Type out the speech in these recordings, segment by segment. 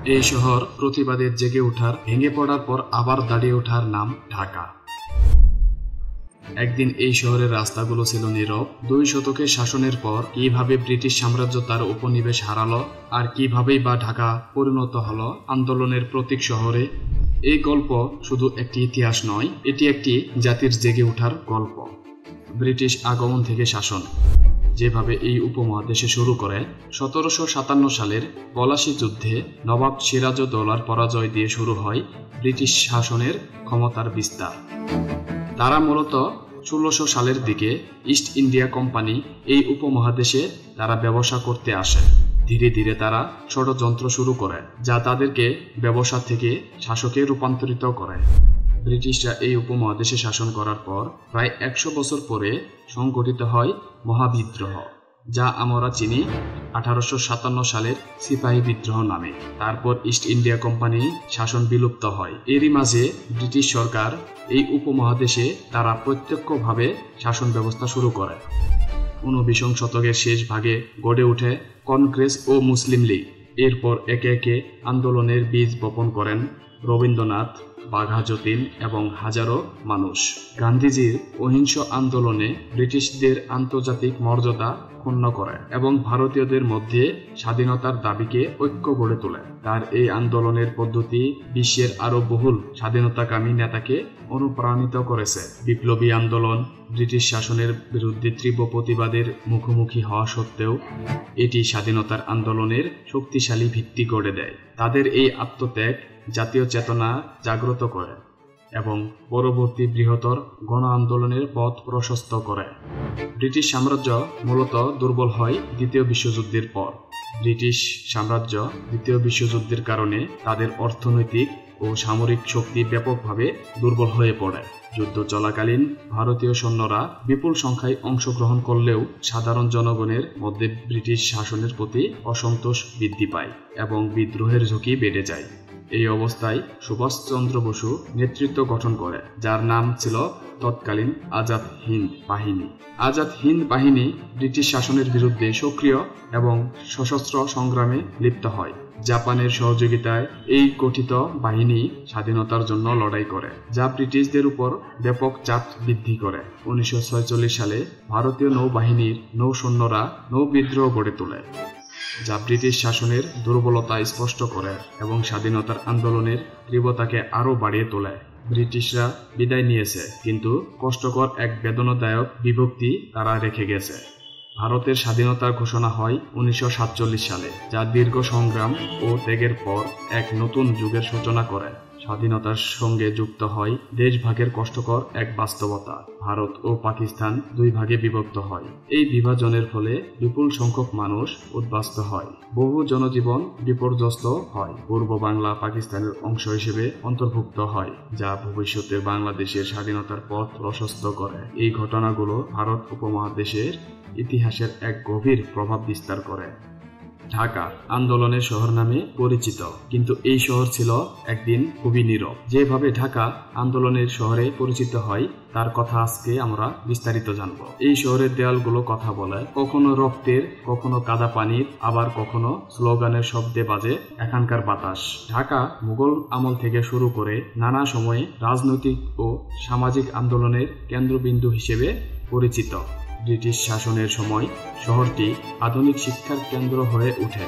এই শহর প্রতিবাদের জেগে ওঠার, ভেঙে পড়ার পর আবার দাঁড়িয়ে ওঠার নাম ঢাকা। একদিন এই শহরের রাস্তাগুলো ছিল নীরব। 2 শতকের শাসনের পর কিভাবে ব্রিটিশ সাম্রাজ্য তার উপনিবেশ হারালো, আর কিভাবেই বা ঢাকা পরিণত হলো আন্দোলনের প্রতীক শহরে। এই গল্প শুধু একটি ইতিহাস নয়, এটি একটি জাতির জেগে ওঠার গল্প। ব্রিটিশ আগমন থেকে শাসন যেভাবে এই উপমহাদেশে শুরু করে, 1757 সালের পলাশী যুদ্ধে নবাব সিরাজউদ্দৌলার পরাজয় দিয়ে শুরু হয় ব্রিটিশ শাসনের ক্ষমতার বিস্তার। তারা মূলত 1600 সালের দিকে ইস্ট ইন্ডিয়া কোম্পানি এই উপমহাদেশে তারা ব্যবসা করতে আসে। ধীরে ধীরে তারা ষড়যন্ত্র শুরু করে, যা তাদেরকে ব্যবসা থেকে শাসকে রূপান্তরিত করে। ব্রিটিশরা এই উপমহাদেশে শাসন করার পর প্রায় 100 বছর পরে সংঘটিত হয় মহাবিদ্রোহ, যা আমরা চিনি 1857 সালের সিপাহী বিদ্রোহ নামে। তারপর ইস্ট ইন্ডিয়া কোম্পানি শাসন বিলুপ্ত হয়। এরই মাঝে ব্রিটিশ সরকার এই উপমহাদেশে তারা প্রত্যক্ষভাবে শাসন ব্যবস্থা শুরু করে। 19 শতকের শেষ ভাগে গড়ে ওঠে কংগ্রেস ও মুসলিম লীগ। এরপর একে একে আন্দোলনের বীজ বপন করেন রবীন্দ্রনাথ, বাঘা যতীন এবং হাজারো মানুষ। গান্ধীজির অহিংস আন্দোলনে ব্রিটিশদের আন্তর্জাতিক মর্যাদা ক্ষুণ্ণ করে এবং ভারতীয়দের মধ্যে স্বাধীনতার দাবিকে ঐক্য গড়ে তোলে। তার এই আন্দোলনের পদ্ধতি বিশ্বের আরও বহুল স্বাধীনতাকামী নেতাকে অনুপ্রাণিত করেছে। বিপ্লবী আন্দোলন ব্রিটিশ শাসনের বিরুদ্ধে তীব্র প্রতিবাদের মুখোমুখি হওয়া সত্ত্বেও এটি স্বাধীনতার আন্দোলনের শক্তিশালী ভিত্তি গড়ে দেয়। তাদের এই আত্মত্যাগ জাতীয় চেতনা জাগ্রত করে এবং পরবর্তী বৃহত্তর গণ আন্দোলনের পথ প্রশস্ত করে। ব্রিটিশ সাম্রাজ্য মূলত দুর্বল হয় দ্বিতীয় বিশ্বযুদ্ধের পর। ব্রিটিশ সাম্রাজ্য দ্বিতীয় বিশ্বযুদ্ধের কারণে তাদের অর্থনৈতিক ও সামরিক শক্তি ব্যাপকভাবে দুর্বল হয়ে পড়ে। যুদ্ধ চলাকালীন ভারতীয় সৈন্যরা বিপুল সংখ্যায় অংশগ্রহণ করলেও সাধারণ জনগণের মধ্যে ব্রিটিশ শাসনের প্রতি অসন্তোষ বৃদ্ধি পায় এবং বিদ্রোহের ঝুঁকি বেড়ে যায়। এই অবস্থায় সুভাষচন্দ্র বসু নেতৃত্ব গঠন করে, যার নাম ছিল তৎকালীন আজাদ হিন্দ বাহিনী। আজাদ হিন্দ বাহিনী ব্রিটিশ শাসনের বিরুদ্ধে সক্রিয় এবং সশস্ত্র সংগ্রামে লিপ্ত হয়। জাপানের সহযোগিতায় এই গঠিত বাহিনী স্বাধীনতার জন্য লড়াই করে, যা ব্রিটিশদের উপর ব্যাপক চাপ বৃদ্ধি করে। 1946 সালে ভারতীয় নৌবাহিনীর নৌসৈন্যরা নৌ বিদ্রোহ গড়ে তোলে, যা ব্রিটিশ শাসনের দুর্বলতা স্পষ্ট করে এবং স্বাধীনতার আন্দোলনের তীব্রতাকে আরও বাড়িয়ে তোলে। ব্রিটিশরা বিদায় নিয়েছে, কিন্তু কষ্টকর এক বেদনাদায়ক বিভক্তি তারা রেখে গেছে। ভারতের স্বাধীনতার ঘোষণা হয় 1947 সালে, যা দীর্ঘ সংগ্রাম ও ত্যাগের পর এক নতুন যুগের সূচনা করে। স্বাধীনতার সঙ্গে যুক্ত হয় দেশভাগের কষ্টকর এক বাস্তবতা। ভারত ও পাকিস্তান 2 ভাগে বিভক্ত হয়। এই বিভাজনের ফলে বিপুল সংখ্যক মানুষ উদ্বাস্ত হয়, বহু জনজীবন বিপর্যস্ত হয়। পূর্ব বাংলা পাকিস্তানের অংশ হিসেবে অন্তর্ভুক্ত হয়, যা ভবিষ্যতে বাংলাদেশের স্বাধীনতার পথ প্রশস্ত করে। এই ঘটনাগুলো ভারত উপমহাদেশের ইতিহাসের এক গভীর প্রভাব বিস্তার করে। ঢাকা আন্দোলনের শহর নামে পরিচিত, কিন্তু এই শহর ছিল একদিন খুবই নীরব। যেভাবে ঢাকা আন্দোলনের শহরে পরিচিত হয় তার কথা আজকে আমরা বিস্তারিত জানব। এই শহরের দেয়ালগুলো কথা বলে, কখনো রক্তের, কখনো কাদা পানির, আবার কখনো স্লোগানের শব্দে বাজে এখানকার বাতাস। ঢাকা মুঘল আমল থেকে শুরু করে নানা সময়ে রাজনৈতিক ও সামাজিক আন্দোলনের কেন্দ্রবিন্দু হিসেবে পরিচিত। ব্রিটিশ শাসনের সময় শহরটি আধুনিক শিক্ষার কেন্দ্র হয়ে ওঠে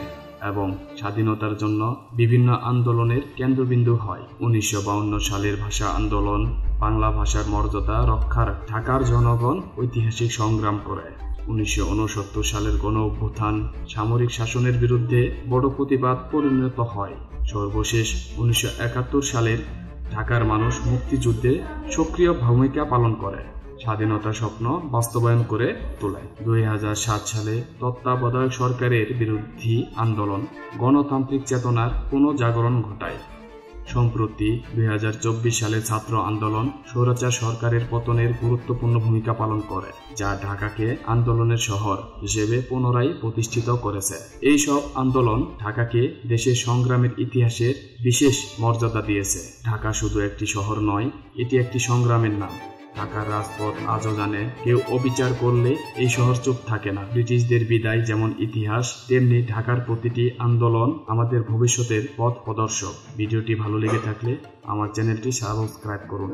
এবং স্বাধীনতার জন্য বিভিন্ন আন্দোলনের কেন্দ্রবিন্দু হয়। 1952 সালের ভাষা আন্দোলন, বাংলা ভাষার মর্যাদা রক্ষার ঢাকার জনগণ ঐতিহাসিক সংগ্রাম করে। 1969 সালের গণ অভ্যুত্থান সামরিক শাসনের বিরুদ্ধে বড় প্রতিবাদ পরিণত হয়। সর্বশেষ 1971 সালের ঢাকার মানুষ মুক্তিযুদ্ধে সক্রিয় ভূমিকা পালন করে, স্বাধীনতার স্বপ্ন বাস্তবায়ন করে তোলে। 2007 সালে তত্ত্বাবধায়ক সরকারের বিরোধী আন্দোলন গণতান্ত্রিক চেতনার পুনঃজাগরণ ঘটায়। সম্প্রতি 2024 সালে ছাত্র আন্দোলন স্বৈরাচার সরকারের পতনের গুরুত্বপূর্ণ ভূমিকা পালন করে, যা ঢাকাকে আন্দোলনের শহর হিসেবে পুনরায় প্রতিষ্ঠিত করেছে। এই সব আন্দোলন ঢাকাকে দেশের সংগ্রামের ইতিহাসের বিশেষ মর্যাদা দিয়েছে। ঢাকা শুধু একটি শহর নয়, এটি একটি সংগ্রামের নাম। ঢাকার রাজপথ আজও জানে, কেউ অবিচার করলে এই শহর চুপ থাকে না। ব্রিটিশদের বিদায় যেমন ইতিহাস, তেমনি ঢাকার প্রতিটি আন্দোলন আমাদের ভবিষ্যতের পথ প্রদর্শক। ভিডিওটি ভালো লেগে থাকলে আমার চ্যানেলটি সাবস্ক্রাইব করুন।